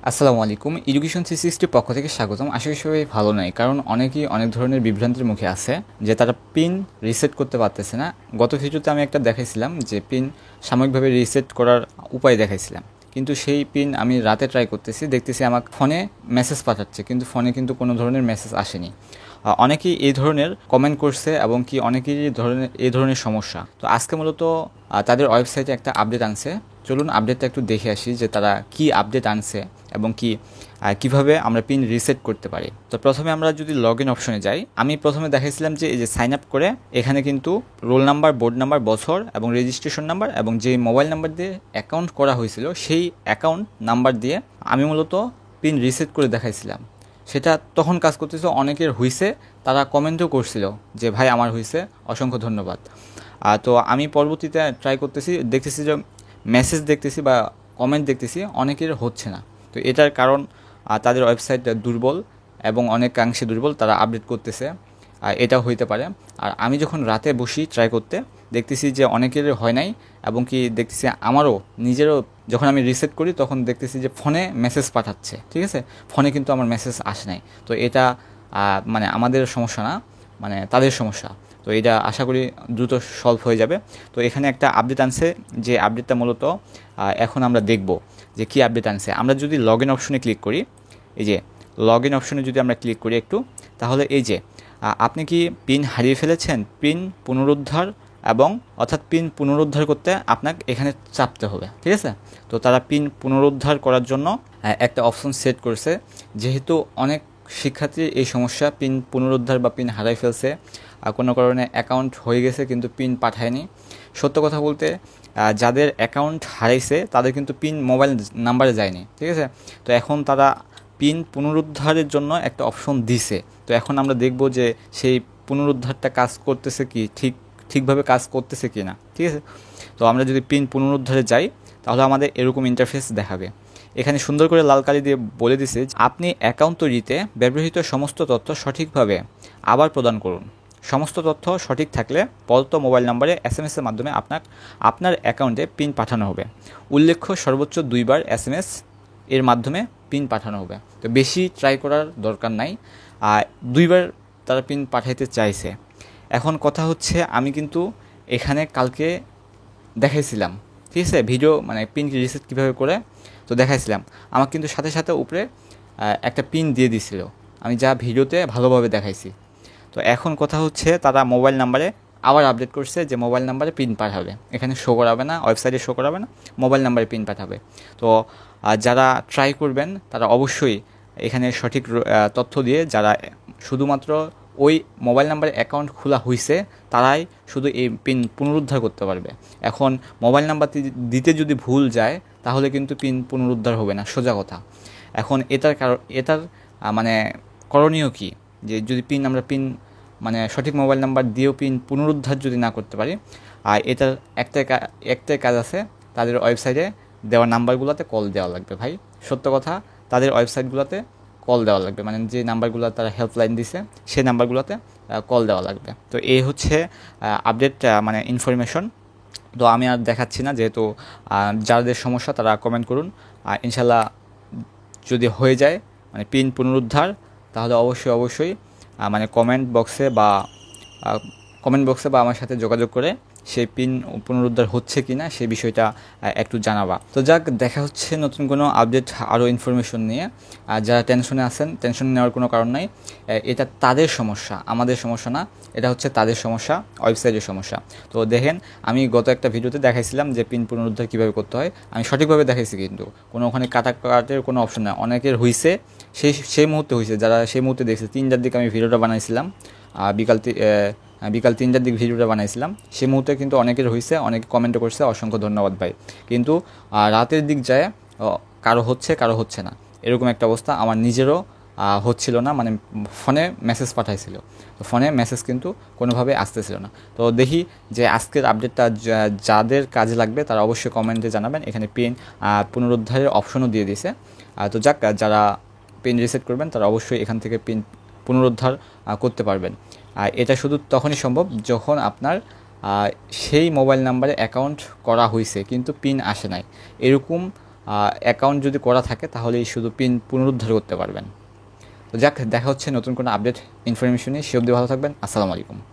আসসালামু আলাইকুম। এডুকেশন 360 পক্ষ থেকে স্বাগতম। আশা করি সবাই ভালো নাই, কারণ অনেকেই অনেক ধরনের বিভ্রান্তির মুখে আছে যে তারা পিন রিসেট করতে পারতেছে না। গত ভিডিওতে আমি একটা দেখাইছিলাম যে পিন সাময়িকভাবে রিসেট করার উপায় দেখাইছিলাম, কিন্তু সেই পিন আমি রাতে ট্রাই করতেছি, দেখতেছি আমার ফোনে মেসেজ পাঠাচ্ছে, কিন্তু ফোনে কিন্তু কোনো ধরনের মেসেজ আসেনি। অনেকেই এই ধরনের কমেন্ট করছে এবং কি অনেকেরই এই ধরনের সমস্যা। তো আজকে মূলত তাদের ওয়েবসাইটে একটা আপডেট আনছে। চলুন আপডেটটা একটু দেখে আসি যে তারা কি আপডেট আনছে এবং কিভাবে আমরা পিন রিসেট করতে পারি। তো প্রথমে আমরা যদি লগ ইন অপশনে যাই, আমি প্রথমে দেখাইছিলাম যে এই যে সাইন আপ করে এখানে কিন্তু রোল নাম্বার, বোর্ড নাম্বার, বছর এবং রেজিস্ট্রেশন নাম্বার এবং যে মোবাইল নাম্বার দিয়ে অ্যাকাউন্ট করা হয়েছিল সেই অ্যাকাউন্ট নাম্বার দিয়ে আমি মূলত পিন রিসেট করে দেখাইছিলাম। সেটা তখন কাজ করতেছে, অনেকের হইছে, তারা কমেন্টও করছিল যে ভাই আমার হইছে, অসংখ্য ধন্যবাদ। তো আমি পরবর্তীতে ট্রাই করতেছি, দেখতেছি যে মেসেজ দেখতেছি বা কমেন্ট দেখতেছি অনেকের হচ্ছে না। তো এটার কারণ তাদের ওয়েবসাইট দুর্বল এবং অনেকাংশে দুর্বল, তারা আপডেট করতেছে, এটা হইতে পারে। আর আমি যখন রাতে বসি ট্রাই করতে, দেখতেছি যে অনেকের হয় নাই এবং কি দেখতেছি আমারও নিজেরও যখন আমি রিসেট করি তখন দেখতেছি যে ফোনে মেসেজ পাঠাচ্ছে, ঠিক আছে, ফোনে কিন্তু আমার মেসেজ আসে নাই। তো এটা মানে আমাদের সমস্যা না, মানে তাদের সমস্যা। তো এটা আশা করি দ্রুত সলভ হয়ে যাবে। তো এখানে একটা আপডেট আনছে, যে আপডেটটা মূলত এখন আমরা দেখব যে কী আপডেট আনছে। আমরা যদি লগ ইন অপশনে ক্লিক করি, এই যে লগ ইন অপশনে যদি আমরা ক্লিক করি একটু, তাহলে এই যে আপনি কি পিন হারিয়ে ফেলেছেন, পিন পুনরুদ্ধার, এবং অর্থাৎ পিন পুনরুদ্ধার করতে আপনাকে এখানে চাপতে হবে, ঠিক আছে। তো তারা পিন পুনরুদ্ধার করার জন্য একটা অপশন সেট করছে, যেহেতু অনেক শিক্ষার্থীর এই সমস্যা, পিন পুনরুদ্ধার বা পিন হারাই ফেলছে, কোনো কারণে অ্যাকাউন্ট হয়ে গেছে কিন্তু পিন পাঠায়নি। সত্য কথা বলতে যাদের অ্যাকাউন্ট হারাইছে তাদের কিন্তু পিন মোবাইল নাম্বারে যায়নি, ঠিক আছে। তো এখন তারা পিন পুনরুদ্ধারের জন্য একটা অপশন দিছে। তো এখন আমরা দেখব যে সেই পুনরুদ্ধারটা কাজ করতেছে কি, ঠিকভাবে কাজ করতেছে কি না, ঠিক আছে। তো আমরা যদি পিন পুনরুদ্ধারে যাই তাহলে আমাদের এরকম ইন্টারফেস দেখাবে। এখানে সুন্দর করে লাল কালি দিয়ে বলে দিছে আপনি অ্যাকাউন্ট তৈরিতে ব্যবহৃত সমস্ত তথ্য সঠিকভাবে আবার প্রদান করুন। সমস্ত তথ্য সঠিক থাকলে প্রদত্ত মোবাইল নম্বরে SMS-এর মাধ্যমে আপনার অ্যাকাউন্টে পিন পাঠানো হবে। উল্লেখ্য সর্বোচ্চ 2 বার SMS এর মাধ্যমে পিন পাঠানো হবে। তো বেশি ট্রাই করার দরকার নাই, 2 বার তারা পিন পাঠাইতে চাইছে। এখন কথা হচ্ছে আমি কিন্তু এখানে কালকে দেখাইছিলাম, ঠিক আছে, ভিডিও মানে পিন রিসেট কীভাবে করে, তো দেখাইছিলাম। আমার কিন্তু সাথে সাথে উপরে একটা পিন দিয়ে দিছিল, আমি যা ভিডিওতে ভালোভাবে দেখাইছি। তো এখন কথা হচ্ছে তারা মোবাইল নাম্বারে আবার আপডেট করছে যে মোবাইল নাম্বারে পিন পাঠাবে, এখানে শো করাবে না, ওয়েবসাইটে শো করাবে না, মোবাইল নাম্বারে পিন পাঠাবে। তো যারা ট্রাই করবেন তারা অবশ্যই এখানে সঠিক তথ্য দিয়ে, যারা শুধুমাত্র ওই মোবাইল নাম্বারে অ্যাকাউন্ট খোলা হয়েছে তারাই শুধু এই পিন পুনরুদ্ধার করতে পারবে। এখন মোবাইল নাম্বার দিতে যদি ভুল যায় তাহলে কিন্তু পিন পুনরুদ্ধার হবে না, সোজা কথা। এখন এটার মানে করণীয় কী, যে যদি আমরা পিন মানে সঠিক মোবাইল নাম্বার দিয়েও পিন পুনরুদ্ধার যদি না করতে পারি, আর এটার একটাই কাজ আছে, তাদের ওয়েবসাইটে দেওয়া নাম্বারগুলোতে কল দেওয়া লাগবে ভাই। সত্য কথা, তাদের ওয়েবসাইটগুলোতে কল দেওয়া লাগবে, মানে যে নাম্বারগুলো তারা হেল্পলাইন দিছে সেই নাম্বারগুলোতে কল দেওয়া লাগবে। তো এই হচ্ছে আপডেট মানে ইনফরমেশন। তো আমি আর দেখাচ্ছি না, যেহেতু যাদের সমস্যা তারা কমেন্ট করুন। ইনশাল্লাহ যদি হয়ে যায় মানে পিন পুনরুদ্ধার, তাহলে অবশ্যই মানে কমেন্ট বক্সে বা আমার সাথে যোগাযোগ করে সেই পিন পুনরুদ্ধার হচ্ছে কি না সেই বিষয়টা একটু জানাবা। তো যাক, দেখা হচ্ছে নতুন কোনো আপডেট আরও ইনফরমেশন নিয়ে। যারা টেনশনে আছেন, টেনশন নেওয়ার কোনো কারণ নাই, এটা তাদের সমস্যা, আমাদের সমস্যা না, এটা হচ্ছে তাদের সমস্যা, ওয়েবসাইটের সমস্যা। তো দেখেন, আমি গত একটা ভিডিওতে দেখাইছিলাম যে পিন পুনরুদ্ধার কীভাবে করতে হয়, আমি সঠিকভাবে দেখাইছি, কিন্তু ওখানে কাটার কোনো অপশন নাই। অনেকের হয়েছে, সেই মুহূর্তে হয়েছে, যারা সেই মুহূর্তে দেখছে। 3টার দিকে আমি ভিডিওটা বানাইছিলাম, বিকাল 3টার দিকে ভিডিওটা বানাইছিলাম, সেই মুহূর্তে কিন্তু অনেকের হয়েছে, অনেকে কমেন্টও করছে, অসংখ্য ধন্যবাদ ভাই। কিন্তু রাতের দিক যায় কারো হচ্ছে না, এরকম একটা অবস্থা। আমার নিজেরও হচ্ছিল না, মানে ফোনে মেসেজ পাঠাইছিল, তো ফোনে মেসেজ কিন্তু কোনোভাবে আসতেছিল না। তো দেখি যে আজকের আপডেটটা যাদের কাজে লাগবে তারা অবশ্যই কমেন্টে জানাবেন। এখানে পিন পুনরুদ্ধারের অপশনও দিয়ে দিয়েছে। তো যাক, যারা পিন রিসেট করবেন তারা অবশ্যই এখান থেকে পিন পুনরুদ্ধার করতে পারবেন। এটা শুধু তখনই সম্ভব যখন আপনার সেই মোবাইল নাম্বারে অ্যাকাউন্ট করা হয়েছে কিন্তু পিন আসে নাই, এরকম অ্যাকাউন্ট যদি করা থাকে তাহলেই শুধু পিন পুনরুদ্ধার করতে পারবেন। তো যাক, দেখা হচ্ছে নতুন কোনো আপডেট ইনফরমেশন নিয়ে। সে অবধি ভালো থাকবেন। আসসালামু আলাইকুম।